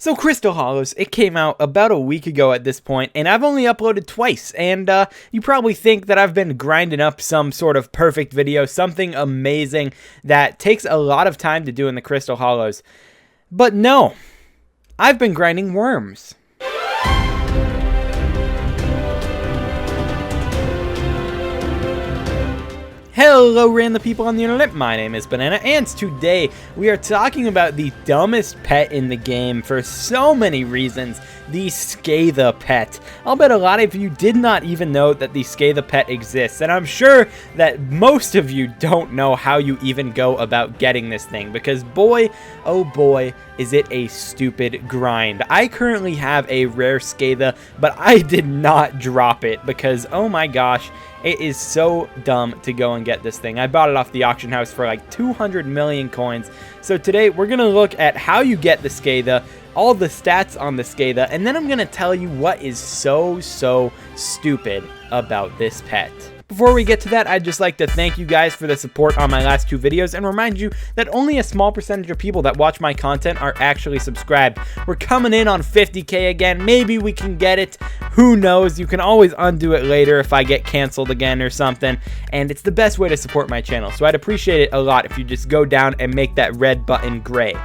So Crystal Hollows, it came out about a week ago at this point, and I've only uploaded twice, and you probably think that I've been grinding up some sort of perfect video, something amazing that takes a lot of time to do in the Crystal Hollows. But no, I've been grinding worms. Hello random people on the internet, my name is Banana, and today we are talking about the dumbest pet in the game for so many reasons, the Scatha pet. I'll bet a lot of you did not even know that the Scatha pet exists, and I'm sure that most of you don't know how you even go about getting this thing, because boy, oh boy, is it a stupid grind. I currently have a rare Scatha, but I did not drop it because, oh my gosh, it is so dumb to go and get this thing. I bought it off the auction house for like 200 million coins. So today we're going to look at how you get the Scatha, all the stats on the Scatha, and then I'm going to tell you what is so stupid about this pet. Before we get to that, I'd just like to thank you guys for the support on my last two videos and remind you that only a small percentage of people that watch my content are actually subscribed. We're coming in on 50K again. Maybe we can get it. Who knows? You can always undo it later if I get canceled again or something. And it's the best way to support my channel. So I'd appreciate it a lot if you just go down and make that red button gray.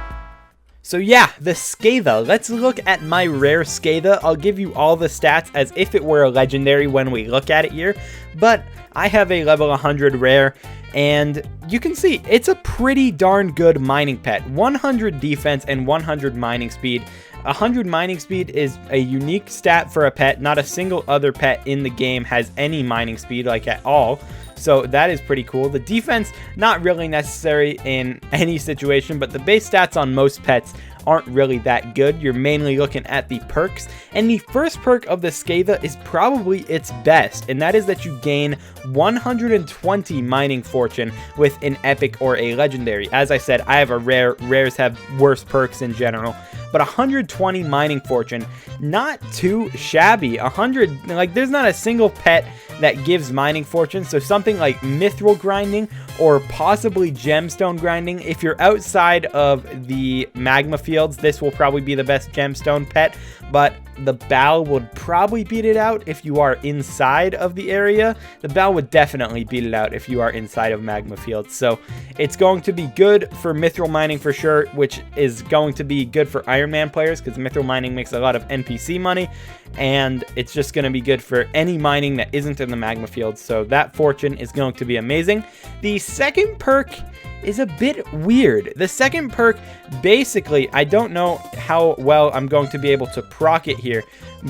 So yeah, the Scatha. Let's look at my rare Scatha. I'll give you all the stats as if it were a legendary when we look at it here, but I have a level 100 rare, and you can see it's a pretty darn good mining pet. 100 defense and 100 mining speed. 100 mining speed is a unique stat for a pet. Not a single other pet in the game has any mining speed, like at all. So that is pretty cool. The defense, not really necessary in any situation, but the base stats on most pets aren't really that good. You're mainly looking at the perks, and the first perk of the Scatha is probably its best, and that is that you gain 120 mining fortune with an epic or a legendary. As I said, I have a rare. Rares have worse perks in general, but 120 mining fortune, not too shabby. 100, like, there's not a single pet that gives mining fortune, so something like mithril grinding or possibly gemstone grinding. If you're outside of the magma fields, this will probably be the best gemstone pet, but the Bal would probably beat it out if you are inside of the area. The Bal would definitely beat it out if you are inside of magma fields. So it's going to be good for mithril mining for sure, which is going to be good for Iron Man players because mithril mining makes a lot of NPC money, and it's just going to be good for any mining that isn't in the magma fields. So that fortune is going to be amazing. The second perk is a bit weird. The second perk, basically, I don't know how well I'm going to be able to proc it here,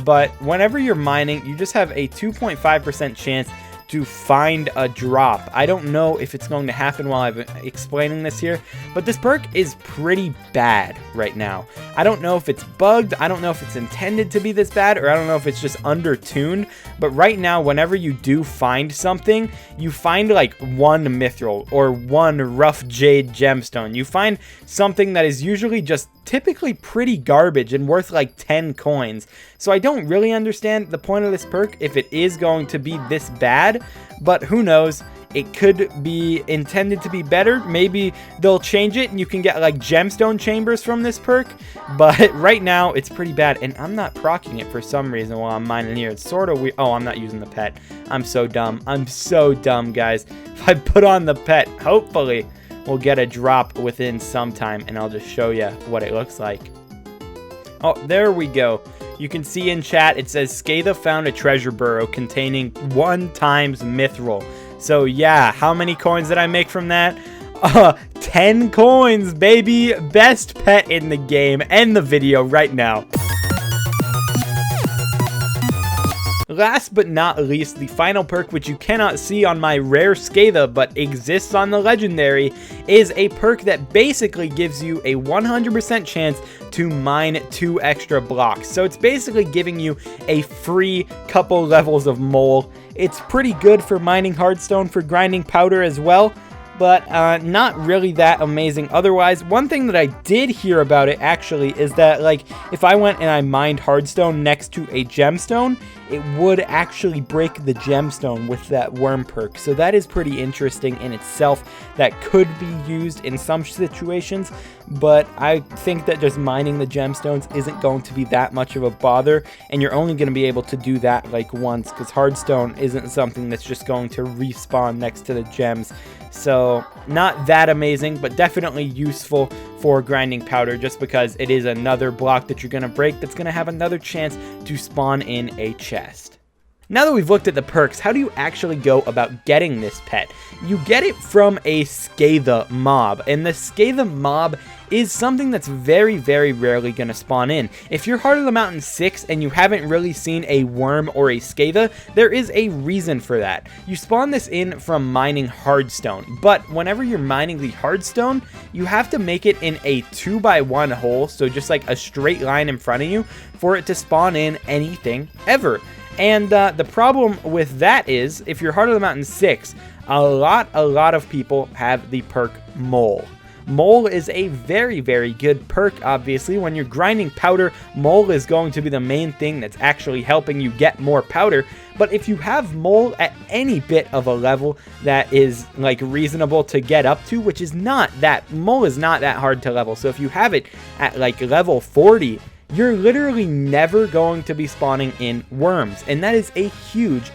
but whenever you're mining, you just have a 2.5% chance to find a drop. I don't know if it's going to happen while I'm explaining this here, but this perk is pretty bad right now. I don't know if it's bugged, I don't know if it's intended to be this bad, or I don't know if it's just under-tuned, but right now, whenever you do find something, you find like one mithril or one rough jade gemstone. You find something that is usually just typically pretty garbage and worth like 10 coins. So I don't really understand the point of this perk if it is going to be this bad, but who knows? It could be intended to be better. Maybe they'll change it and you can get like gemstone chambers from this perk, but right now it's pretty bad, and I'm not proccing it for some reason while I'm mining here. It's sort of weird. Oh, I'm not using the pet. I'm so dumb. I'm so dumb, guys. If I put on the pet, hopefully we'll get a drop within some time, and I'll just show you what it looks like. Oh, there we go. You can see in chat it says Scatha found a treasure burrow containing 1 times mithril. So yeah, how many coins did I make from that? 10 coins, baby. Best pet in the game. End the video right now. Last but not least, the final perk, which you cannot see on my rare Scatha but exists on the legendary, is a perk that basically gives you a 100% chance to mine 2 extra blocks. So it's basically giving you a free couple levels of mole. It's pretty good for mining hardstone, for grinding powder as well. but not really that amazing otherwise. One thing that I did hear about it actually is that, like, if I went and I mined hardstone next to a gemstone, it would actually break the gemstone with that worm perk. So that is pretty interesting in itself. That could be used in some situations, but I think that just mining the gemstones isn't going to be that much of a bother, and you're only going to be able to do that like once, because hardstone isn't something that's just going to respawn next to the gems. So not that amazing, but definitely useful for grinding powder, just because it is another block that you're going to break that's going to have another chance to spawn in a chest. Now that we've looked at the perks, how do you actually go about getting this pet? You get it from a Scatha mob, and the Scatha mob is something that's very, very rarely going to spawn in. If you're Heart of the Mountain 6 and you haven't really seen a worm or a Scatha, there is a reason for that. You spawn this in from mining hardstone, but whenever you're mining the hardstone, you have to make it in a 2x1 hole, so just like a straight line in front of you, for it to spawn in anything ever. And the problem with that is, if you're Heart of the Mountain 6, a lot of people have the perk Mole. Mole is a very, very good perk, obviously. When you're grinding powder, Mole is going to be the main thing that's actually helping you get more powder. But if you have Mole at any bit of a level that is, like, reasonable to get up to, which is not that, Mole is not that hard to level. So if you have it at, like, level 40, you're literally never going to be spawning in worms. And that is a huge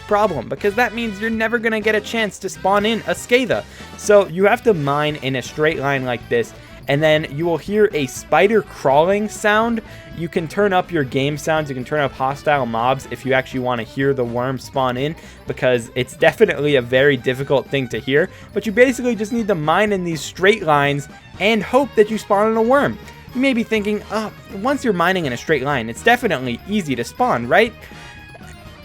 problem, because that means you're never going to get a chance to spawn in a Scatha. So you have to mine in a straight line like this, and then you will hear a spider crawling sound. You can turn up your game sounds, you can turn up hostile mobs if you actually want to hear the worm spawn in, because it's definitely a very difficult thing to hear. But you basically just need to mine in these straight lines and hope that you spawn in a worm. You may be thinking, oh, once you're mining in a straight line, it's definitely easy to spawn, right?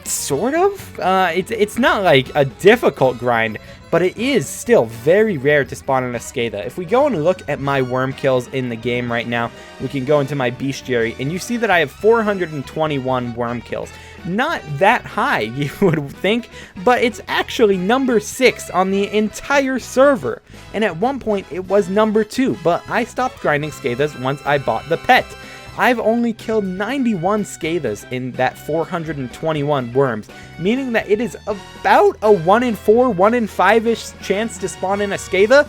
Sort of. It's not like a difficult grind, but it is still very rare to spawn in a Scatha. If we go and look at my worm kills in the game right now, we can go into my bestiary, and you see that I have 421 worm kills. Not that high, you would think, but it's actually number 6 on the entire server. And at one point, it was number 2, but I stopped grinding Scathas once I bought the pet. I've only killed 91 Scathas in that 421 worms, meaning that it is about a 1 in 4, 1 in 5-ish chance to spawn in a Scatha.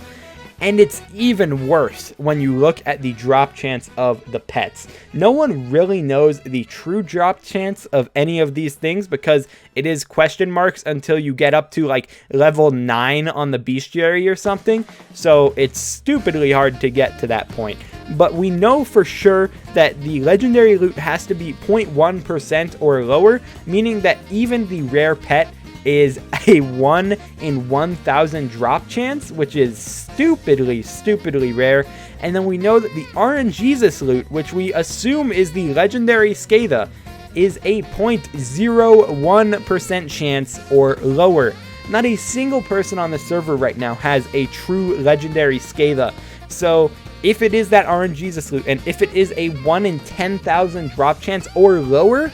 And it's even worse when you look at the drop chance of the pets. No one really knows the true drop chance of any of these things, because it is question marks until you get up to like level 9 on the bestiary or something. So it's stupidly hard to get to that point. But we know for sure that the legendary loot has to be 0.1% or lower, meaning that even the rare pet is a 1 in 1,000 drop chance, which is stupidly rare. And then we know that the RNGesus loot, which we assume is the legendary Scatha, is a 0.01% chance or lower. Not a single person on the server right now has a true legendary Scatha. So if it is that RNGesus loot, and if it is a 1 in 10,000 drop chance or lower,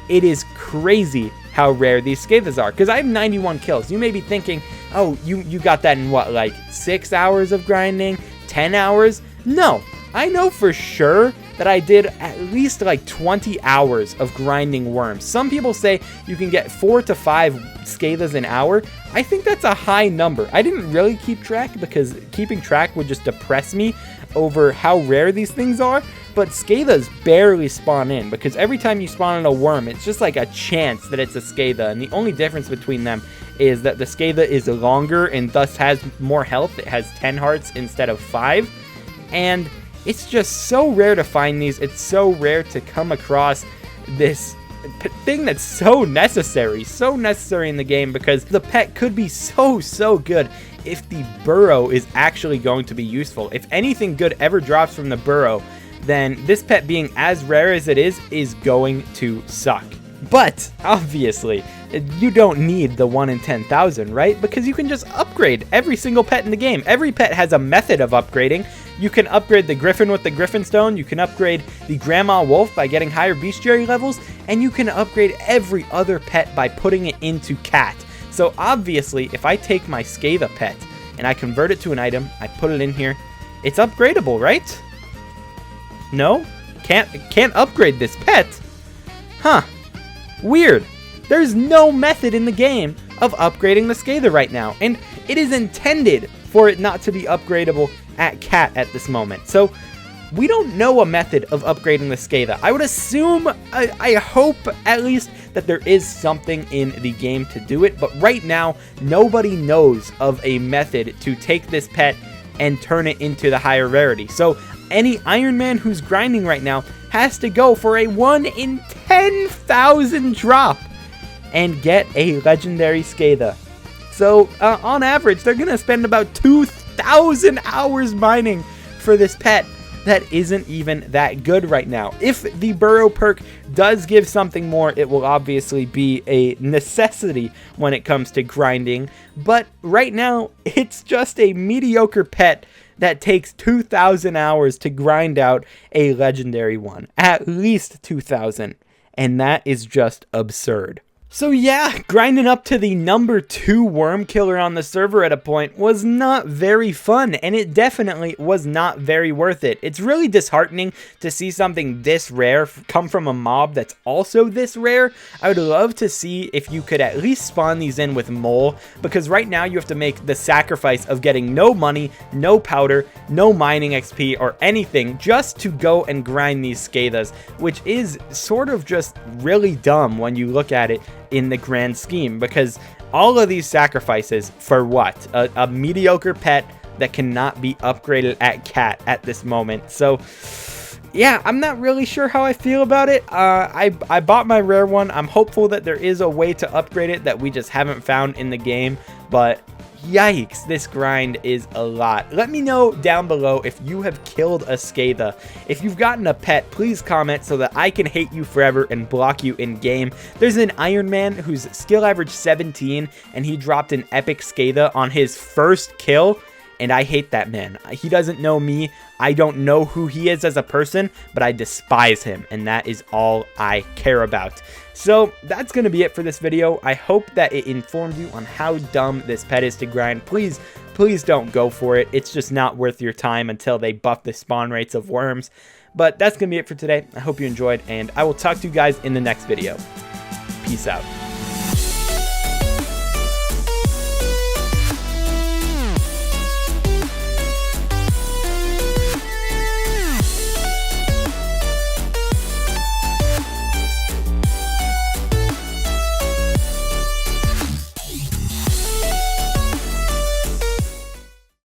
it is crazy how rare these Scathas are. Because I have 91 kills. You may be thinking, oh, you got that in what, like 6 hours of grinding? 10 hours? No, I know for sure that I did at least like 20 hours of grinding worms. Some people say you can get 4 to 5 Scathas an hour. I think that's a high number. I didn't really keep track, because keeping track would just depress me over how rare these things are. But Scathas barely spawn in, because every time you spawn in a worm, it's just like a chance that it's a Scatha. And the only difference between them is that the Scatha is longer and thus has more health. It has 10 hearts instead of 5. And it's just so rare to find these. It's so rare to come across this thing that's so necessary in the game, because the pet could be so good if the burrow is actually going to be useful. If anything good ever drops from the burrow, then this pet being as rare as it is going to suck. But obviously, you don't need the 1 in 10,000, right? Because you can just upgrade every single pet in the game. Every pet has a method of upgrading. You can upgrade the Griffin with the Griffin Stone, you can upgrade the Grandma Wolf by getting higher bestiary levels, and you can upgrade every other pet by putting it into Cat. So obviously, if I take my Scatha pet and I convert it to an item, I put it in here, it's upgradable, right? No? Can't upgrade this pet? Huh. Weird. There's no method in the game of upgrading the Scatha right now, and it is intended for it not to be upgradable at cat at this moment. So we don't know a method of upgrading the Scatha. I would assume, I hope at least, that there is something in the game to do it, but right now nobody knows of a method to take this pet and turn it into the higher rarity. So any Iron Man who's grinding right now has to go for a 1 in 10,000 drop and get a legendary Scatha. So on average, they're gonna spend about 2,000 hours mining for this pet that isn't even that good right now. If the burrow perk does give something more, it will obviously be a necessity when it comes to grinding, but right now it's just a mediocre pet that takes 2,000 hours to grind out a legendary one. At least 2,000, and that is just absurd. So yeah, grinding up to the number 2 worm killer on the server at a point was not very fun, and it definitely was not very worth it. It's really disheartening to see something this rare come from a mob that's also this rare. I would love to see if you could at least spawn these in with mole, because right now you have to make the sacrifice of getting no money, no powder, no mining XP or anything just to go and grind these Scathas, which is sort of just really dumb when you look at it in the grand scheme, because all of these sacrifices for what? A mediocre pet that cannot be upgraded at cat at this moment. So yeah, I'm not really sure how I feel about it. I bought my rare one. I'm hopeful that there is a way to upgrade it that we just haven't found in the game, but yikes, this grind is a lot. Let me know down below if you have killed a Scatha. If you've gotten a pet, please comment so that I can hate you forever and block you in game. There's an Iron Man who's skill average 17 and he dropped an epic Scatha on his first kill, and I hate that man. He doesn't know me. I don't know who he is as a person, but I despise him, and that is all I care about. So that's going to be it for this video. I hope that it informed you on how dumb this pet is to grind. Please don't go for it. It's just not worth your time until they buff the spawn rates of worms. But that's going to be it for today. I hope you enjoyed, and I will talk to you guys in the next video. Peace out.